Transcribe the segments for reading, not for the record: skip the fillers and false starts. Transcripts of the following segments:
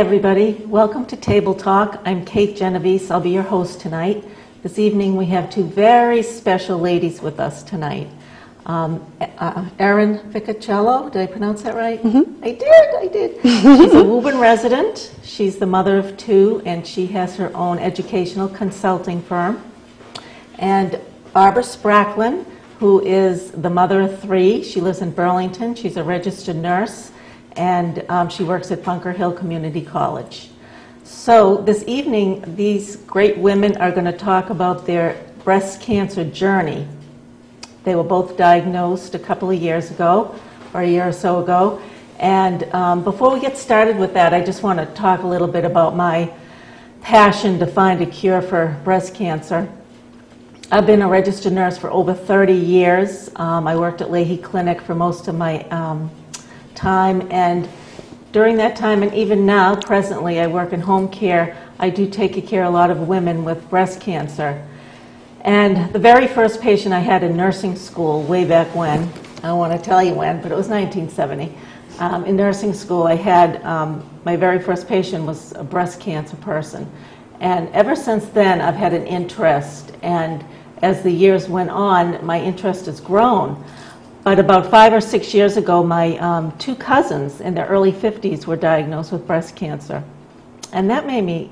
everybody. Welcome to Table Talk. I'm Kate Genovese. I'll be your host tonight. This evening we have two very special ladies with us tonight. Erin Ficacello, did I pronounce that right? Mm-hmm. I did. She's a Woburn resident. She's the mother of two, and she has her own educational consulting firm. And Barbara Spracklin, who is the mother of three. She lives in Burlington. She's a registered nurse, and she works at Bunker Hill Community College. So this evening, these great women are going to talk about their breast cancer journey. They were both diagnosed a couple of years ago, or a year or so ago. And before we get started with that, I just want to talk a little bit about my passion to find a cure for breast cancer. I've been a registered nurse for over 30 years. I worked at Leahy Clinic for most of my time, and during that time, and even now, presently, I work in home care. I do take care of a lot of women with breast cancer. And the very first patient I had in nursing school, way back when, I don't want to tell you when, but it was 1970. In nursing school, I had, my very first patient was a breast cancer person. And ever since then, I've had an interest, and as the years went on, my interest has grown. But about 5 or 6 years ago, my two cousins in their early 50s were diagnosed with breast cancer. And that made me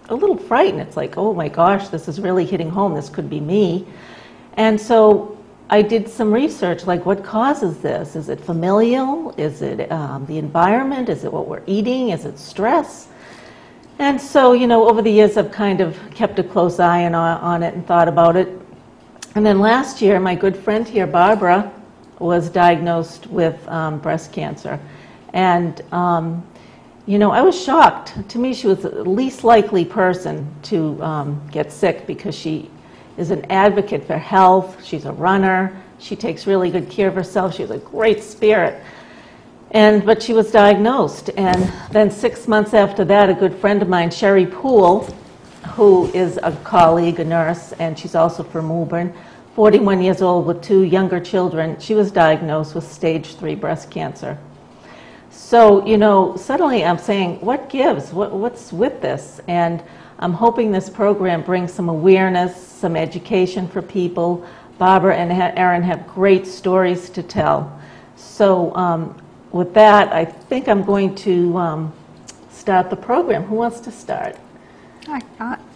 a little frightened. It's like, oh my gosh, this is really hitting home. This could be me. And so I did some research, like what causes this? Is it familial? Is it the environment? Is it what we're eating? Is it stress? And so, you know, over the years, I've kind of kept a close eye on it and thought about it. And then last year, my good friend here, Barbara, was diagnosed with breast cancer. And, you know, I was shocked. To me, she was the least likely person to get sick because she is an advocate for health. She's a runner. She takes really good care of herself. She has a great spirit. But she was diagnosed. And then 6 months after that, a good friend of mine, Sherry Poole, who is a colleague, a nurse, and she's also from Woburn, 41 years old with two younger children, she was diagnosed with stage 3 breast cancer. So, you know, suddenly I'm saying, what gives? What's with this? And I'm hoping this program brings some awareness, some education for people. Barbara and Erin have great stories to tell. So with that, I think I'm going to start the program. Who wants to start?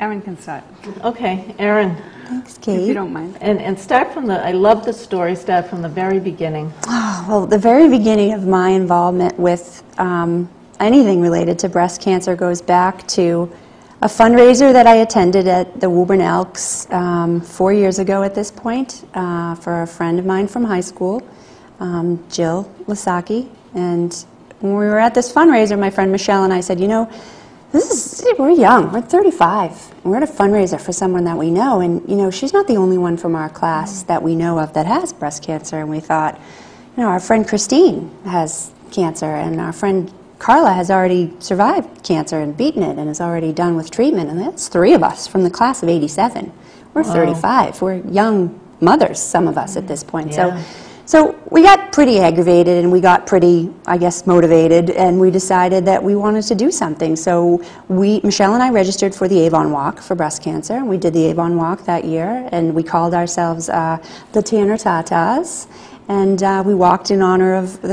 Erin can start. Okay, Erin. Thanks, Kate. If you don't mind. And start from I love the story, start from the very beginning. Oh, well, the very beginning of my involvement with anything related to breast cancer goes back to a fundraiser that I attended at the Woburn Elks 4 years ago at this point for a friend of mine from high school, Jill Lasaki. And when we were at this fundraiser, my friend Michelle and I said, you know, we're young, we're 35, and we're at a fundraiser for someone that we know, and you know, she's not the only one from our class that we know of that has breast cancer, and we thought, you know, our friend Christine has cancer, and our friend Carla has already survived cancer and beaten it and is already done with treatment, and that's 3 of us from the class of 87. We're 35, we're young mothers, some of us at this point. Yeah. So we got pretty aggravated and we got pretty, I guess, motivated, and we decided that we wanted to do something. So Michelle and I registered for the Avon Walk for breast cancer, and we did the Avon Walk that year, and we called ourselves the Tanner Tatas, and we walked in honor of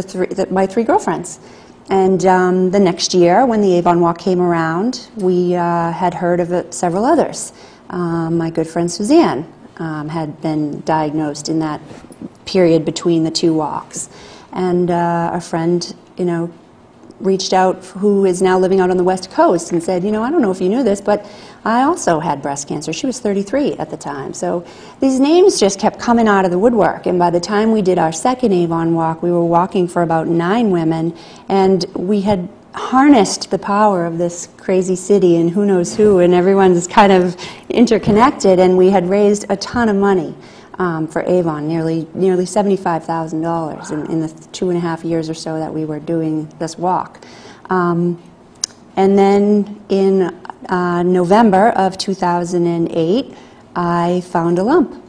my 3 girlfriends. And the next year, when the Avon Walk came around, we had heard of several others. My good friend Suzanne had been diagnosed in that period between the 2 walks. And a friend, you know, reached out who is now living out on the West Coast and said, you know, I don't know if you knew this, but I also had breast cancer. She was 33 at the time. So these names just kept coming out of the woodwork. And by the time we did our second Avon Walk, we were walking for about 9 women, and we had harnessed the power of this crazy city and who knows who, and everyone's kind of interconnected, and we had raised a ton of money for Avon, nearly $75,000 in the 2.5 years or so that we were doing this walk. And then in November of 2008, I found a lump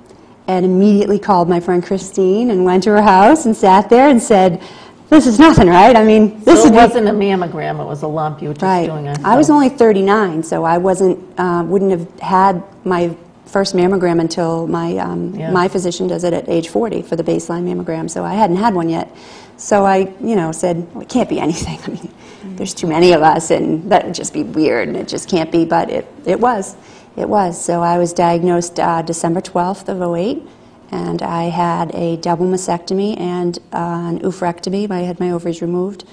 and immediately called my friend Christine and went to her house and sat there and said, this is nothing, right? I mean, this So is it wasn't a mammogram, it was a lump you were just right. doing. I was only 39, so I wouldn't have had my first mammogram until my physician does it at age 40 for the baseline mammogram. So I hadn't had one yet. So I, said, well, it can't be anything. I mean, there's too many of us, and that would just be weird, and it just can't be. But it was. It was. So I was diagnosed December 12th of '08, and I had a double mastectomy and an oophorectomy. I had my ovaries removed,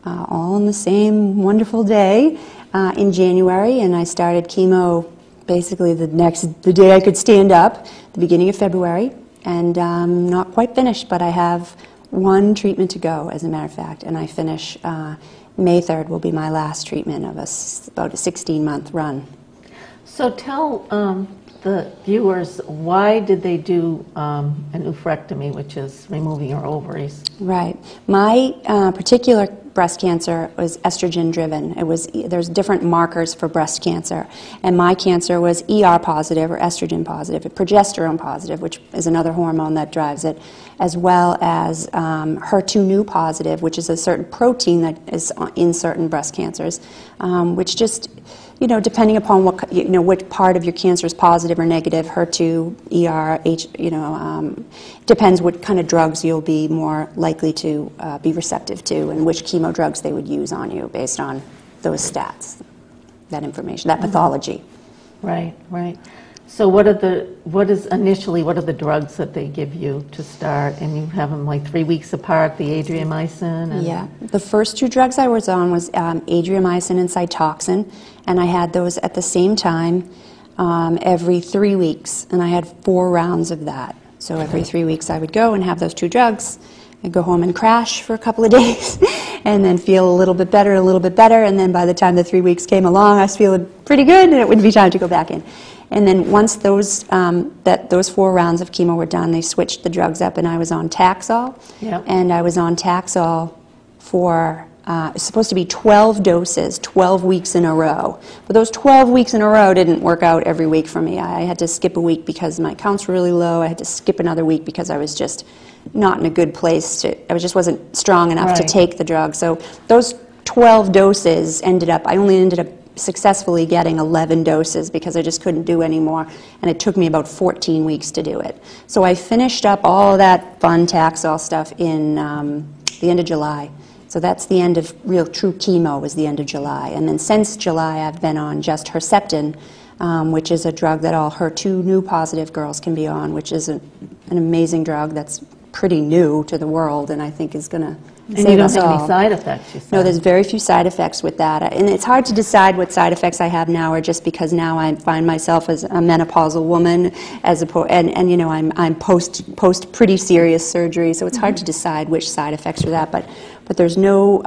all on the same wonderful day in January, and I started chemo basically the day I could stand up, the beginning of February, and not quite finished, but I have one treatment to go, as a matter of fact, and I finish May 3rd will be my last treatment of about a 16-month run. So tell the viewers, why did they do an oophorectomy, which is removing your ovaries? Right. My particular breast cancer was estrogen driven. There's different markers for breast cancer, and my cancer was ER positive or estrogen positive, progesterone positive, which is another hormone that drives it, as well as HER2/neu positive, which is a certain protein that is in certain breast cancers, which just, depending upon which part of your cancer is positive or negative, HER2, ER, depends what kind of drugs you'll be more likely to be receptive to and which chemo drugs they would use on you based on those stats, that information, that pathology. Right, right. So what are the drugs that they give you to start? And you have them like 3 weeks apart, the adriamycin? And yeah. The first two drugs I was on was adriamycin and Cytoxin, and I had those at the same time every 3 weeks, and I had 4 rounds of that. So every 3 weeks I would go and have those 2 drugs. I'd go home and crash for a couple of days and then feel a little bit better, and then by the time the 3 weeks came along, I was feeling pretty good, and it would be time to go back in. And then once those 4 rounds of chemo were done, they switched the drugs up, and I was on Taxol. Yep. And I was on Taxol for it's supposed to be 12 doses, 12 weeks in a row. But those 12 weeks in a row didn't work out every week for me. I had to skip a week because my counts were really low. I had to skip another week because I was just not in a good place. I just wasn't strong enough to take the drug. So those 12 doses I only ended up successfully getting 11 doses because I just couldn't do any more, and it took me about 14 weeks to do it. So I finished up all that fun Taxol stuff in the end of July. So that's the end of real true chemo, was the end of July. And then since July I've been on just Herceptin, which is a drug that all HER2/neu positive girls can be on, which is an amazing drug that's pretty new to the world, and I think is going to save us all. And you don't have any side effects, you said? No, there's very few side effects with that. And it's hard to decide what side effects I have now, or just because now I find myself as a menopausal woman, and I'm post pretty serious surgery, so it's hard to decide which side effects are that. But there's no,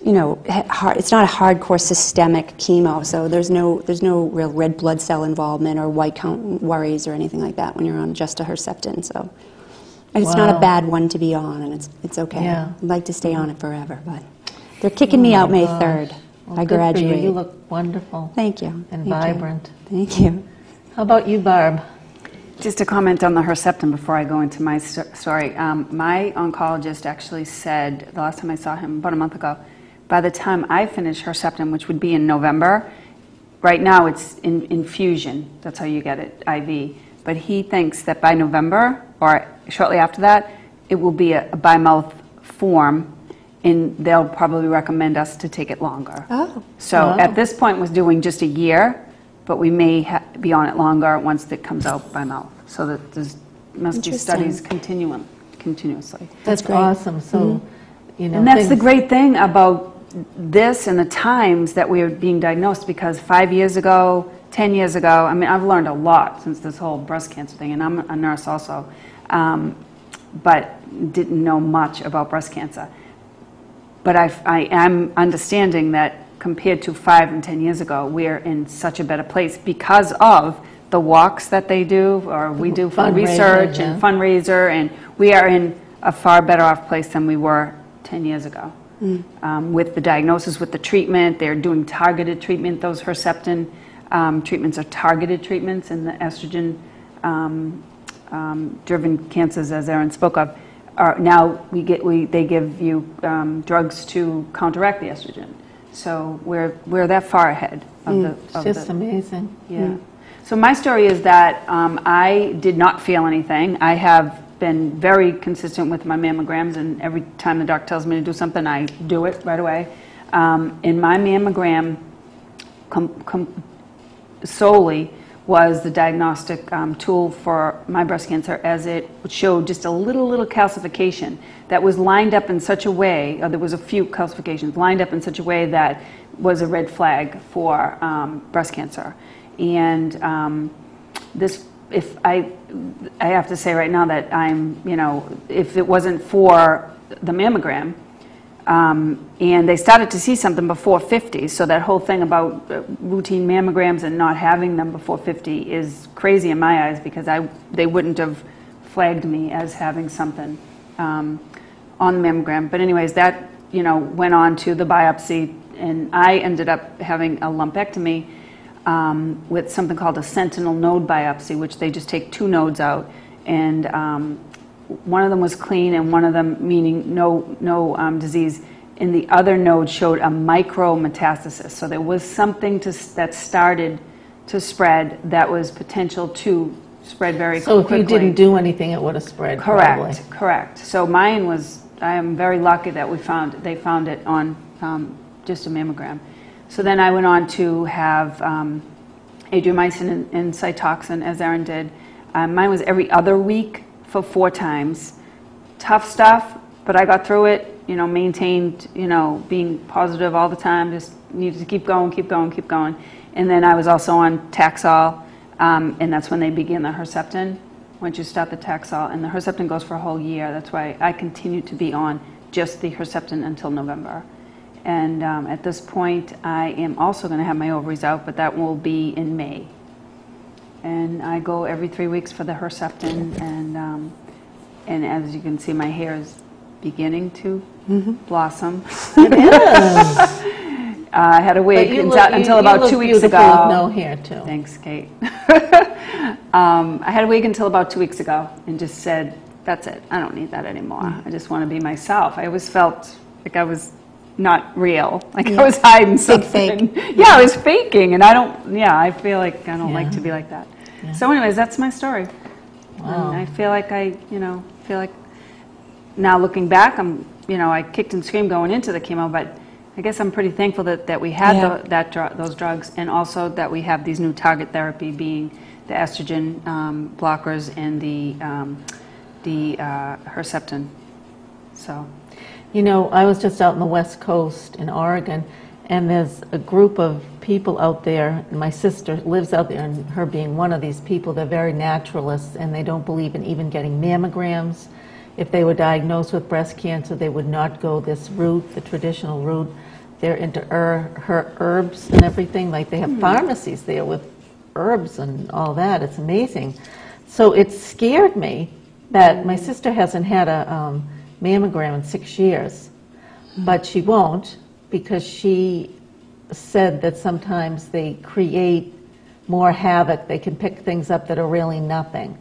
it's not a hardcore systemic chemo, so there's no real red blood cell involvement or white count worries or anything like that when you're on just a Herceptin. So. And it's not a bad one to be on, and it's okay. Yeah. I'd like to stay on it forever, but they're kicking me out May 3rd. Well, I good graduate. for you. You look wonderful. Thank you. And Thank vibrant. You. Thank you. How about you, Barb? Just to comment on the Herceptin before I go into my story. My oncologist actually said, the last time I saw him, about a month ago, by the time I finish Herceptin, which would be in November, right now it's in infusion. That's how you get it, IV. But he thinks that by November, or shortly after that, it will be a by-mouth form, and they'll probably recommend us to take it longer. Oh. So at this point, was doing just a year, but we may be on it longer once it comes out by mouth. So that there must be studies continuously. That's great. Awesome. So, And that's the great thing about this and the times that we are being diagnosed, because 5 years ago, 10 years ago, I mean, I've learned a lot since this whole breast cancer thing, and I'm a nurse also, but didn't know much about breast cancer. But I am understanding that compared to 5 and 10 years ago, we're in such a better place because of the walks that they do, or we do for research and fundraiser, and we are in a far better off place than we were 10 years ago. With the diagnosis, with the treatment, they're doing targeted treatment. Those Herceptin treatments are targeted treatments, and the estrogen driven cancers, as Erin spoke of, now they give you drugs to counteract the estrogen. So we're that far ahead of the. It's just amazing. Yeah. So my story is that I did not feel anything. I have been very consistent with my mammograms, and every time the doctor tells me to do something, I do it right away. And my mammogram solely was the diagnostic tool for my breast cancer, as it showed just a little calcification that was lined up in such a way, or there was a few calcifications lined up in such a way that was a red flag for breast cancer. And I have to say right now that if it wasn't for the mammogram, and they started to see something before 50, so that whole thing about routine mammograms and not having them before 50 is crazy in my eyes, because they wouldn't have flagged me as having something on the mammogram. But anyways, that went on to the biopsy, and I ended up having a lumpectomy with something called a sentinel node biopsy, which they just take 2 nodes out, and one of them was clean, and one of them, meaning no disease, and the other node showed a micrometastasis. So there was something that started to spread that was potential to spread very quickly. So if you didn't do anything, it would have spread. Probably. Correct. So mine was. I am very lucky that they found it on just a mammogram. So then I went on to have adriamycin and Cytoxan, as Erin did. Mine was every other week for 4 times. Tough stuff, but I got through it, maintained, being positive all the time, just needed to keep going. And then I was also on Taxol, and that's when they begin the Herceptin, once you start the Taxol. And the Herceptin goes for a whole year. That's why I continue to be on just the Herceptin until November. And at this point, I am also going to have my ovaries out, but that will be in May. And I go every 3 weeks for the Herceptin, and as you can see, my hair is beginning to blossom. It is. I had a wig until about 2 weeks ago. With no hair too. Thanks, Kate. I had a wig until about 2 weeks ago, and just said, "That's it. I don't need that anymore. I just want to be myself." I always felt like I was not real, like I was hiding something. Fake. Yeah, I was faking, and I feel like I don't like to be like that. Yeah. So anyways, that's my story. Wow. And I feel like now looking back, I kicked and screamed going into the chemo, but I guess I'm pretty thankful that we had those drugs, and also that we have these new target therapy, being the estrogen blockers and the Herceptin. So. I was just out in the West Coast in Oregon, and there's a group of people out there. My sister lives out there, and her being one of these people, they're very naturalists, and they don't believe in even getting mammograms. If they were diagnosed with breast cancer, they would not go this route, the traditional route. They're into her herbs and everything. Like, they have pharmacies there with herbs and all that. It's amazing. So it scared me that my sister hasn't had a mammogram in 6 years, but she won't, because she said that sometimes they create more havoc. They can pick things up that are really nothing.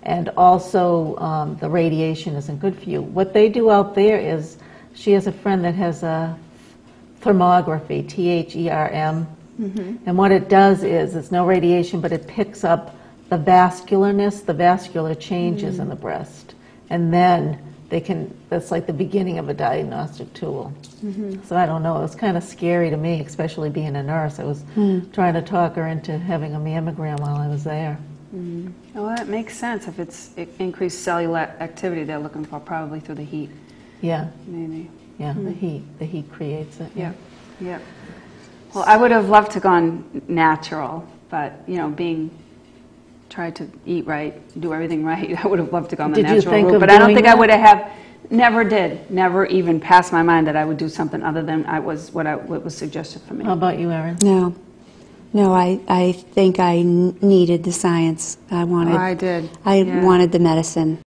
And also the radiation isn't good for you. What they do out there is, she has a friend that has a thermography, THERM, and what it does is, it's no radiation, but it picks up the vascularness, the vascular changes in the breast, and then that's like the beginning of a diagnostic tool. So I don't know, it was kind of scary to me, especially being a nurse. I was trying to talk her into having a mammogram while I was there. Well, that makes sense. If it's increased cellular activity they're looking for, probably through the heat. Yeah. Maybe. Yeah, the heat creates it. Yeah. Well, I would have loved to gone natural, but tried to eat right, do everything right. I would have loved to go on the natural route, but I don't think I would have. Never even passed my mind that I would do something other than what was suggested for me. How about you, Erin? No, I think I needed the science. I wanted. Oh, I did. I wanted the medicine.